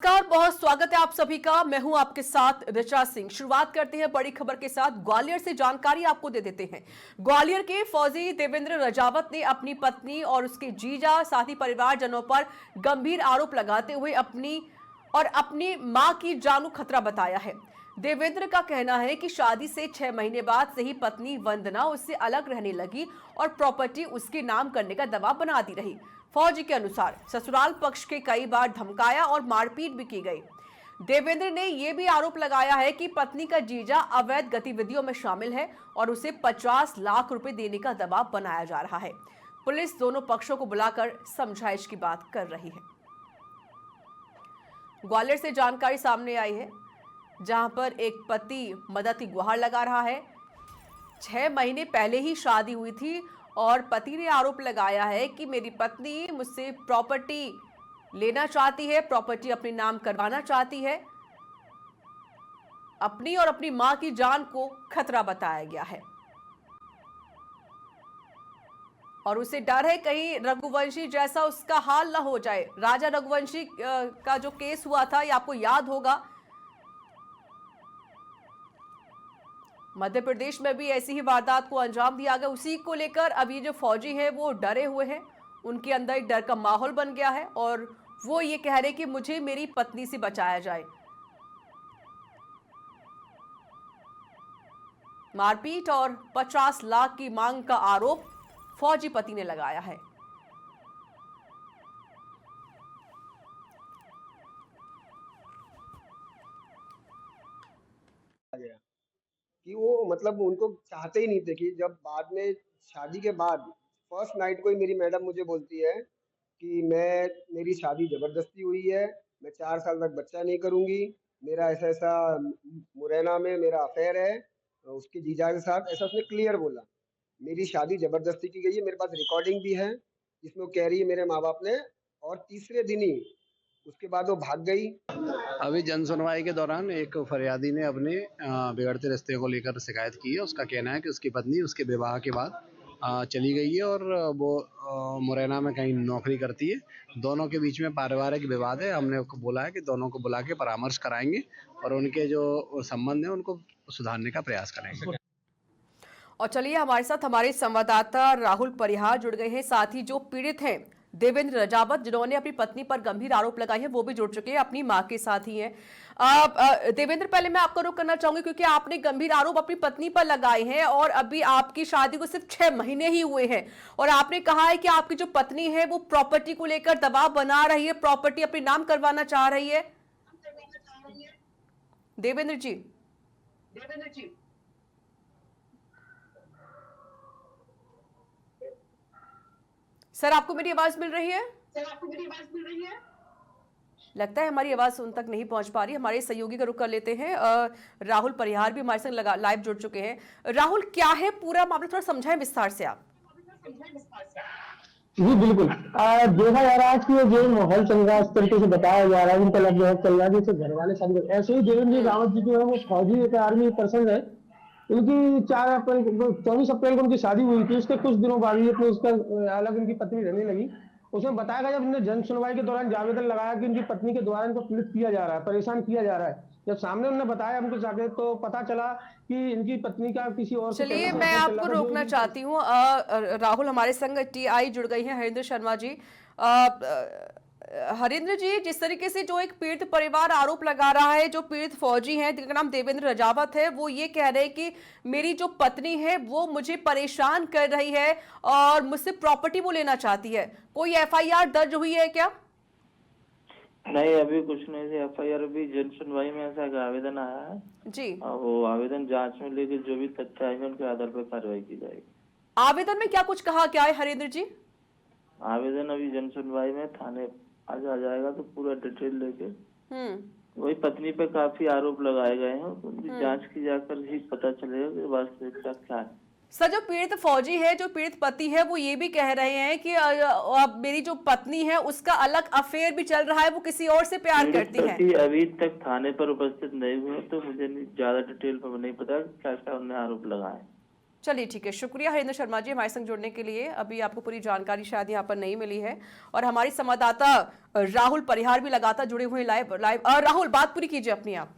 नमस्कार, बहुत स्वागत है आप सभी का। मैं हूं आपके साथ ऋचा सिंह। शुरुआत करते हैं बड़ी खबर के साथ। ग्वालियर से जानकारी आपको दे देते हैं। ग्वालियर के फौजी देवेंद्र रजावत ने अपनी पत्नी और उसके जीजा साथी परिवारजनों पर गंभीर आरोप लगाते हुए अपनी मां की जानू खतरा बताया है। देवेंद्र का कहना है कि शादी से 6 महीने बाद से ही पत्नी वंदना उससे अलग रहने लगी और प्रॉपर्टी उसके नाम करने का दबाव बनाती रही। फौजी के अनुसार ससुराल पक्ष के कई बार धमकाया और मारपीट भी की गई। देवेंद्र ने यह भी आरोप लगाया है कि पत्नी का जीजा अवैध गतिविधियों में शामिल है और उसे 50 लाख रुपए देने का दबाव बनाया जा रहा है। पुलिस दोनों पक्षों को बुलाकर समझाइश की बात कर रही है। ग्वालियर से जानकारी सामने आई है, जहां पर एक पति मदद की गुहार लगा रहा है। 6 महीने पहले ही शादी हुई थी और पति ने आरोप लगाया है कि मेरी पत्नी मुझसे प्रॉपर्टी लेना चाहती है, प्रॉपर्टी अपने नाम करवाना चाहती है। अपनी और अपनी मां की जान को खतरा बताया गया है और उसे डर है कहीं रघुवंशी जैसा उसका हाल ना हो जाए। राजा रघुवंशी का जो केस हुआ था, ये आपको याद होगा। मध्य प्रदेश में भी ऐसी ही वारदात को अंजाम दिया गया। उसी को लेकर अब ये जो फौजी हैं वो डरे हुए हैं। उनके अंदर एक डर का माहौल बन गया है और वो ये कह रहे कि मुझे मेरी पत्नी से बचाया जाए। मारपीट और 50 लाख की मांग का आरोप फौजी पति ने लगाया है। कि वो मतलब उनको चाहते ही नहीं थे कि जब बाद में शादी के बाद फर्स्ट नाइट को ही मेरी मैडम मुझे बोलती है कि मेरी शादी जबरदस्ती हुई है, मैं 4 साल तक बच्चा नहीं करूंगी, मेरा ऐसा ऐसा मुरैना में मेरा अफेयर है उसके जीजा के साथ, ऐसा उसने क्लियर बोला। मेरी शादी जबरदस्ती की गई है, मेरे पास रिकॉर्डिंग भी है जिसमें वो कह रही है मेरे माँ बाप ने, और तीसरे दिन ही उसके बाद वो भाग गई। अभी जन सुनवाई के दौरान एक फरियादी ने अपने बिगड़ते रिश्ते को लेकर शिकायत की है। उसका कहना है कि उसकी पत्नी उसके विवाह के बाद चली गई है और वो मुरैना में कहीं नौकरी करती है। दोनों के बीच में पारिवारिक विवाद है। हमने उसको बोला है कि दोनों को बुला के परामर्श कराएंगे और उनके जो संबंध है उनको सुधारने का प्रयास करेंगे। और चलिए, हमारे साथ हमारे संवाददाता राहुल परिहार जुड़ गए हैं। साथ ही जो पीड़ित हैं देवेंद्र रजावत, जिन्होंने अपनी पत्नी पर गंभीर आरोप लगाए हैं, वो भी जुड़ चुके हैं, अपनी मां के साथ ही हैं। देवेंद्र, पहले मैं आपका रुख करना चाहूंगी क्योंकि आपने गंभीर आरोप अपनी पत्नी पर लगाए हैं और अभी आपकी शादी को सिर्फ 6 महीने ही हुए हैं और आपने कहा है कि आपकी जो पत्नी है वो प्रॉपर्टी को लेकर दबाव बना रही है, प्रॉपर्टी अपने नाम करवाना चाह रही है। देवेंद्र जी, सर आपको मेरी आवाज मिल रही है? लगता है हमारी आवाज उन तक नहीं पहुंच पा रही। हमारे सहयोगी का रुख कर लेते हैं। राहुल परिहार भी हमारे संग लाइव जुड़ चुके हैं। राहुल, क्या है पूरा मामला, थोड़ा समझाएं विस्तार से आप। जी बिल्कुल। देखा जा रहा है कि जो माहौल चल रहा है इस तरीके से बताया जा रहा है, उनका लग चल रहा है जैसे घर वाले शादी ऐसे ही देवेंद्र जी रावत जी जो है वो फौजी एक आर्मी पर्सन है। उनकी 24 अप्रैल को उनकी शादी हुई थी। उसके कुछ दिनों बाद ही अपने उसका अलग उनकी पत्नी रहने लगी। उसमें बताया गया, जब उन्होंने जन सुनवाई के दौरान आवेदन लगाया कि उनकी पत्नी के द्वारा इनको पीड़ित किया जा रहा है, परेशान किया जा रहा है, जब सामने उन्होंने बताया हमको जाके तो पता चला कि इनकी पत्नी का किसी और से चलिए, मैं आपको रोकना चाहती हूँ। राहुल, हमारे संग टीआई जुड़ गई हैं हरिंद्र शर्मा जी। हरिंद्र जी, जिस तरीके से जो एक पीड़ित परिवार आरोप लगा रहा है, जो पीड़ित फौजी हैं जिनका नाम देवेंद्र रजावत है, वो ये कह रहे हैं कि मेरी जो पत्नी है वो मुझे परेशान कर रही है और मुझसे प्रॉपर्टी वो लेना चाहती है। कोई एफआईआर दर्ज हुई है क्या? नहीं, अभी कुछ नहीं थी एफआईआर। अभी जन सुनवाई में ऐसा एक आवेदन आया है जी, और वो आवेदन जांच में लेके जो भी तथ्य आएंगे उनके आधार पर कार्रवाई की जाएगी। आवेदन में क्या कुछ कहा क्या है हरिंद्र जी? आवेदन अभी जन सुनवाई में थाने आज आ जाएगा तो पूरा डिटेल लेके वही पत्नी पे काफी आरोप लगाए गए हैं, उनकी जांच की जाकर ही पता चलेगा कि वास्तविकता क्या है। सर, जो पीड़ित फौजी है, जो पीड़ित पति है, वो ये भी कह रहे हैं कि अब मेरी जो पत्नी है उसका अलग अफेयर भी चल रहा है, वो किसी और से प्यार करती है। अभी तक थाने पर उपस्थित नहीं हुए तो मुझे ज्यादा डिटेल में नहीं पता क्या क्या उन्होंने आरोप लगाए। चलिए ठीक है, शुक्रिया हरिंद्र शर्मा जी हमारे संग जुड़ने के लिए। अभी आपको पूरी जानकारी शायद यहाँ पर नहीं मिली है और हमारी संवाददाता राहुल परिहार भी लगातार जुड़े हुए लाइव। राहुल, बात पूरी कीजिए अपनी आप।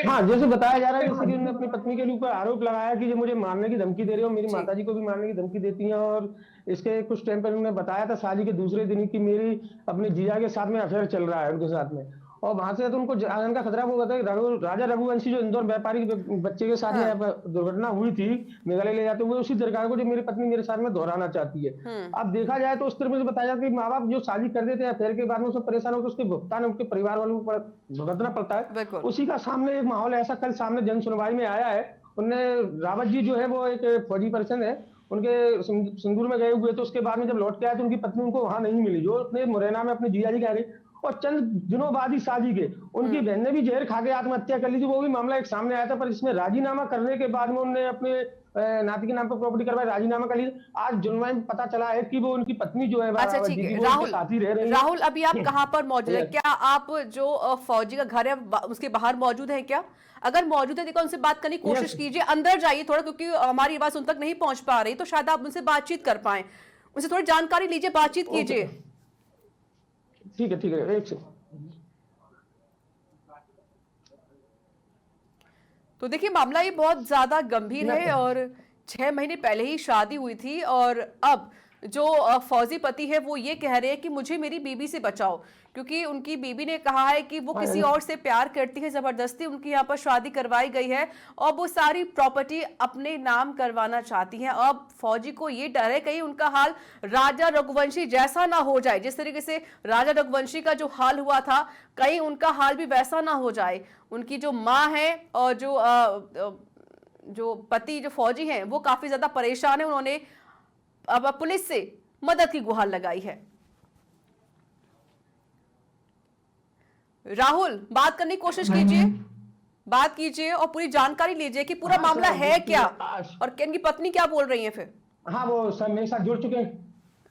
हाँ, जैसे बताया जा रहा है, जैसे कि उन्होंने अपनी पत्नी के ऊपर आरोप लगाया कि ये मुझे मारने की धमकी दे रही है और मेरी जी। माताजी को भी मारने की धमकी देती हैं। और इसके कुछ टाइम पहले उन्होंने बताया था शादी के दूसरे दिन ही कि मेरी अपने जीजा के साथ में अफेयर चल रहा है उनके साथ में। और वहां से तो उनको जान का खतरा वो बताया राजा रघुवंशी जो इंदौर व्यापारी के बच्चे के साथ में दुर्घटना हुई थी मेघालय ले जाते हुए, उसी सरकार को जो मेरी पत्नी मेरे साथ में दोहराना चाहती है। अब देखा जाए तो उस तरह से बताया जाता है कि माँ बाप जो शादी कर देते हैं अफेयर के बाद में उसमें परेशान होकर उसके भुगतान उनके परिवार वालों को भुगतना पड़ता है। उसी का सामने एक माहौल ऐसा कल सामने जन सुनवाई में आया है। उनने रावत जी जो है वो एक फौजी पर्सन है, उनके सिंदूर में गए हुए, तो उसके बाद में जब लौट के आए तो उनकी पत्नी उनको वहां नहीं मिली, जो अपने मुरैना में अपने जीजा जी कह गई। और चंद दिनों बाद ही शादी के उनकी बहन ने भी जहर खा के आत्महत्या कर ली थी। वो भी मामला एक सामने आया था, पर इसमें राजीनामा करने के बाद में उन्होंने अपने नाती के नाम पर प्रॉपर्टी करवाई, राजीनामा कर ली। आज जुनवाई में पता चला है कि वो उनकी पत्नी जो है अच्छा ठीक है राहुल, अभी आप कहाँ पर मौजूद है? क्या आप जो फौजी का घर है उसके बाहर मौजूद है क्या? अगर मौजूद है देखो उनसे बात करने की कोशिश कीजिए, अंदर जाइए थोड़ा, क्योंकि हमारी आवाज उन तक नहीं पहुंच पा रही, तो शायद आप उनसे बातचीत कर पाए, उनसे थोड़ी जानकारी लीजिए, बातचीत कीजिए। ठीक है, एक से। तो देखिए मामला ये बहुत ज्यादा गंभीर है और 6 महीने पहले ही शादी हुई थी और अब जो फौजी पति है वो ये कह रहे हैं कि मुझे मेरी बीबी से बचाओ, क्योंकि उनकी बीबी ने कहा है कि वो किसी और से प्यार करती है, जबरदस्ती उनकी यहाँ पर शादी करवाई गई है और वो सारी प्रॉपर्टी अपने नाम करवाना चाहती हैं। अब फौजी को ये डर है कहीं उनका हाल राजा रघुवंशी जैसा ना हो जाए, जिस तरीके से राजा रघुवंशी का जो हाल हुआ था कहीं उनका हाल भी वैसा ना हो जाए। उनकी जो माँ है और जो पति जो फौजी हैं वो काफी ज्यादा परेशान है। उन्होंने अब पुलिस से मदद की गुहार लगाई है। राहुल, बात करने की कोशिश कीजिए, बात कीजिए और पूरी जानकारी लीजिए कि पूरा मामला है क्या और इनकी पत्नी क्या बोल रही है फिर। हाँ, वो सब मेरे साथ जुड़ चुके हैं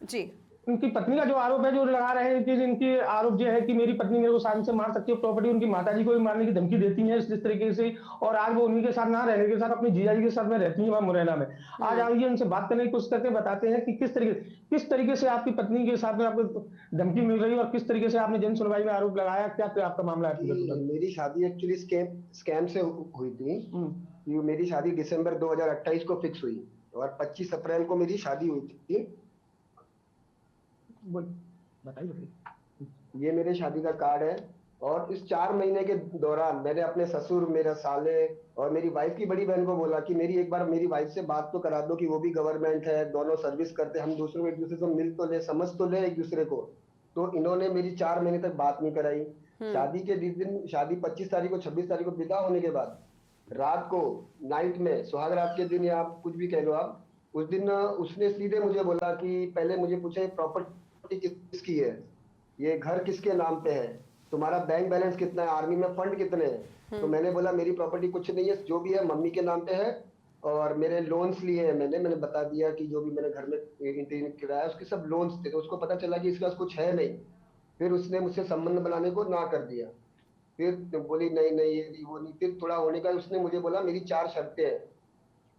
जी। उनकी पत्नी का जो आरोप है, जो लगा रहे हैं कि इनकी आरोप ये है कि मेरी पत्नी मेरे को शादी से मार सकती है, प्रॉपर्टी उनकी माताजी को भी मारने की धमकी देती है इस तरीके से। और आज वो उन्हीं के साथ ना रहने के साथ अपनी जीजाजी के साथ में रहती है वहां मुरैना में। आज आइए उनसे बात करने की कोशिश करके बताते हैं कि किस तरीके से आपकी पत्नी के साथ में आपको धमकी मिल रही है और किस तरीके से आपने जन सुनवाई में आरोप लगाया, क्या आपका मामला है? मेरी शादी एक्चुअली स्कैम से हुई थी। मेरी शादी दिसंबर 2028 को फिक्स हुई और 25 अप्रैल को मेरी शादी हुई थी। बताइए। ये मेरे शादी का कार्ड है और इस 4 महीने के दौरान मैंने अपने ससुर, मेरा साले और मेरी वाइफ की बड़ी बहन को बोला कि मेरी एक बार मेरी वाइफ से बात तो करा दो कि वो भी गवर्नमेंट है, दोनों सर्विस करते, हम दूसरों को एक दूसरे से मिल तो ले, समझ तो ले एक दूसरे को। तो इन्होंने मेरी 4 महीने तक बात नहीं कराई। शादी के दिन, शादी 25 तारीख को 26 तारीख को विदा होने के बाद रात को नाइट में, सुहाग रात के दिन या आप कुछ भी कह लो आप, उस दिन उसने सीधे मुझे बोला कि पहले मुझे पूछे प्रॉपर्टी किसकी है, ये घर किसके नाम पे है, तुम्हारा बैंक बैलेंस कितना है, आर्मी में फंड कितने हैं। तो मैंने बोला मेरी प्रॉपर्टी कुछ नहीं है, जो भी है मम्मी के नाम पे है और मेरे लोन्स लिए हैं। मैंने बता दिया कि जो भी मैंने घर में इंटीरियर किराया उसके सब लोन्स थे। तो उसको पता चला कि इसके पास कुछ है नहीं। फिर उसने मुझसे संबंध बनाने को ना कर दिया। फिर बोली नहीं ये वो नहीं। फिर थोड़ा होने का उसने मुझे बोला मेरी 4 शर्तें हैं,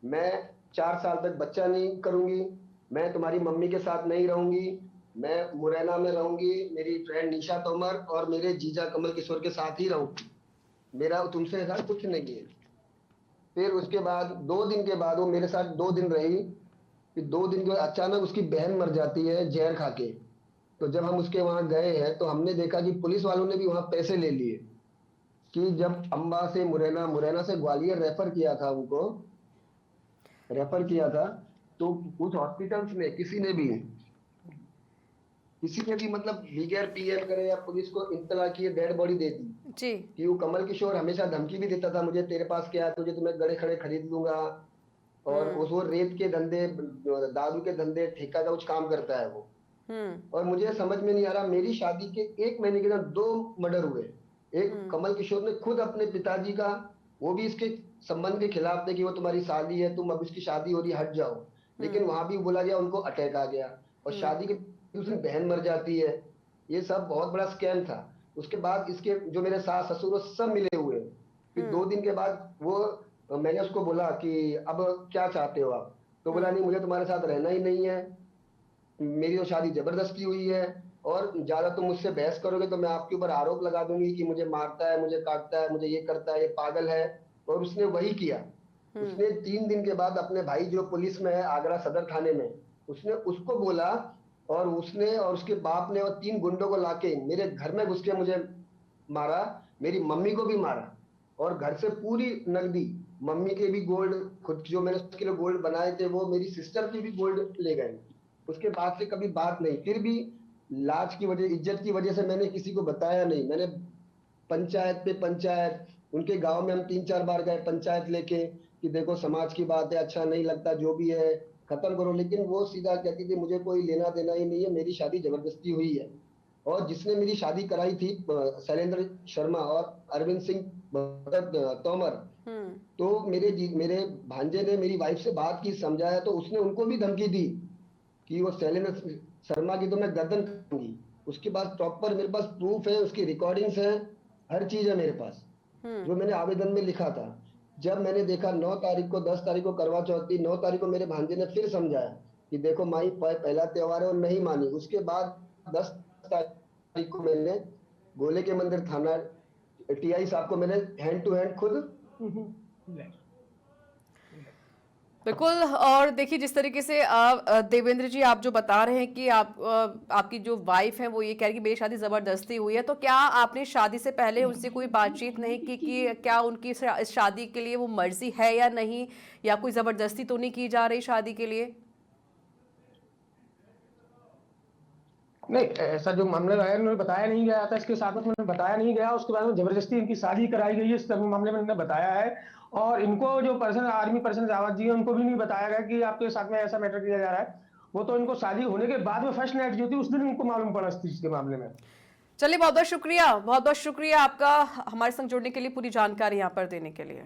मैं 4 साल तक बच्चा नहीं करूंगी, मैं तुम्हारी मम्मी के साथ नहीं रहूंगी, मैं मुरैना में रहूंगी, मेरी फ्रेंड निशा तोमर और मेरे जीजा कमल किशोर के साथ ही रहूंगी, मेरा तुमसे ऐसा कुछ नहीं है। फिर उसके बाद 2 दिन के बाद वो मेरे साथ 2 दिन रही। फिर 2 दिन के बाद अचानक उसकी बहन मर जाती है जहर खा के। तो जब हम उसके वहां गए हैं तो हमने देखा कि पुलिस वालों ने भी वहां पैसे ले लिए कि जब अम्बा से मुरैना से ग्वालियर रेफर किया था, तो कुछ हॉस्पिटल्स में किसी ने भी मतलब बगैर पीएम करे या पुलिस को इत्तला किए डेड बॉडी दे दी जी। कि वो कमल किशोर हमेशा धमकी भी देता था मुझे, तेरे पास क्या है, तुझे तो मैं गड़े खड़े खरीद लूंगा। और वो रेत के धंधे, दारू के धंधे, ठेका का कुछ काम करता है वो। और मुझे समझ में नहीं आ रहा, मेरी शादी के 1 महीने के अंदर 2 मर्डर हुए। एक कमल किशोर ने खुद अपने पिताजी का, वो भी इसके संबंध के खिलाफ थे कि वो तुम्हारी शादी है, तुम अब इसकी शादी हो रही, हट जाओ। लेकिन वहां भी बोला गया उनको अटैक आ गया और शादी के दूसरी बहन मर जाती है। ये सब बहुत बड़ा स्कैम था। उसके बाद इसके जो मेरे सास ससुर वो सब मिले हुए। फिर 2 दिन के बाद वो मैंने उसको बोला कि अब क्या चाहते हो आप, तो बोला नहीं मुझे तुम्हारे साथ रहना ही नहीं है, मेरी तो शादी जबरदस्ती हुई है, और ज्यादा तुम मुझसे बहस करोगे तो मैं आपके ऊपर आरोप लगा दूंगी कि मुझे मारता है, मुझे काटता है, मुझे ये करता है, ये पागल है। और उसने वही किया। उसने 3 दिन के बाद अपने भाई जो पुलिस में है आगरा सदर थाने में, उसने उसको बोला, और उसने और उसके बाप ने और 3 गुंडों को लाके मेरे घर में घुस के मुझे मारा, मेरी मम्मी को भी मारा, और घर से पूरी नकदी, मम्मी के भी गोल्ड, खुद जो मैंने उसके लिए गोल्ड बनाए थे वो, मेरी सिस्टर की भी गोल्ड ले गए। उसके बाद से कभी बात नहीं, फिर भी लाज की वजह, इज्जत की वजह से मैंने किसी को बताया नहीं। मैंने पंचायत पे पंचायत, उनके गांव में हम 3-4 बार गए पंचायत लेके कि देखो समाज की बात है, अच्छा नहीं लगता, जो भी है खत्म करो, लेकिन वो सीधा कहती थी मुझे कोई लेना देना ही नहीं है, मेरी शादी जबरदस्ती हुई है। और जिसने मेरी शादी कराई थी शैलेंद्र शर्मा और अरविंद सिंह तोमर, तो मेरे भांजे ने मेरी वाइफ से बात की, समझाया, तो उसने उनको भी धमकी दी कि वो शैलेंद्र शर्मा की तो मैं गर्दन काटूंगी। उसके बाद प्रॉपर मेरे पास प्रूफ है, उसकी रिकॉर्डिंग्स है, हर चीज है मेरे पास, जो मैंने आवेदन में लिखा था। जब मैंने देखा 9 तारीख को, 10 तारीख को करवा चौथ थी, 9 तारीख को मेरे भांजे ने फिर समझाया कि देखो माई पहला त्योहार है, और नहीं मानी। उसके बाद 10 तारीख को मैंने गोले के मंदिर थाना टीआई साहब को मैंने हैंड टू हैंड खुद। बिल्कुल। और देखिए जिस तरीके से देवेंद्र जी आप जो बता रहे हैं कि आपकी जो वाइफ है वो ये कह रही कि मेरी शादी जबरदस्ती हुई है, तो क्या आपने शादी से पहले उनसे कोई बातचीत नहीं की कि क्या उनकी इस शादी के लिए वो मर्जी है या नहीं, या कोई जबरदस्ती तो नहीं की जा रही शादी के लिए? नहीं, ऐसा जो मामला है उन्होंने बताया नहीं गया था, इसके साथ में उन्होंने बताया नहीं गया। उसके बाद में जबरदस्ती इनकी शादी कराई गई है, इस मामले में उन्होंने बताया है। और इनको जो person army person Rawat ji है उनको भी नहीं बताया गया कि आपके साथ में ऐसा मैटर किया जा रहा है। वो तो इनको शादी होने के बाद में फर्स्ट नाइट जो थी उस दिन उनको मालूम पड़ा इस चीज के मामले में। चलिए बहुत बहुत शुक्रिया, बहुत बहुत शुक्रिया आपका हमारे संग जुड़ने के लिए, पूरी जानकारी यहाँ पर देने के लिए।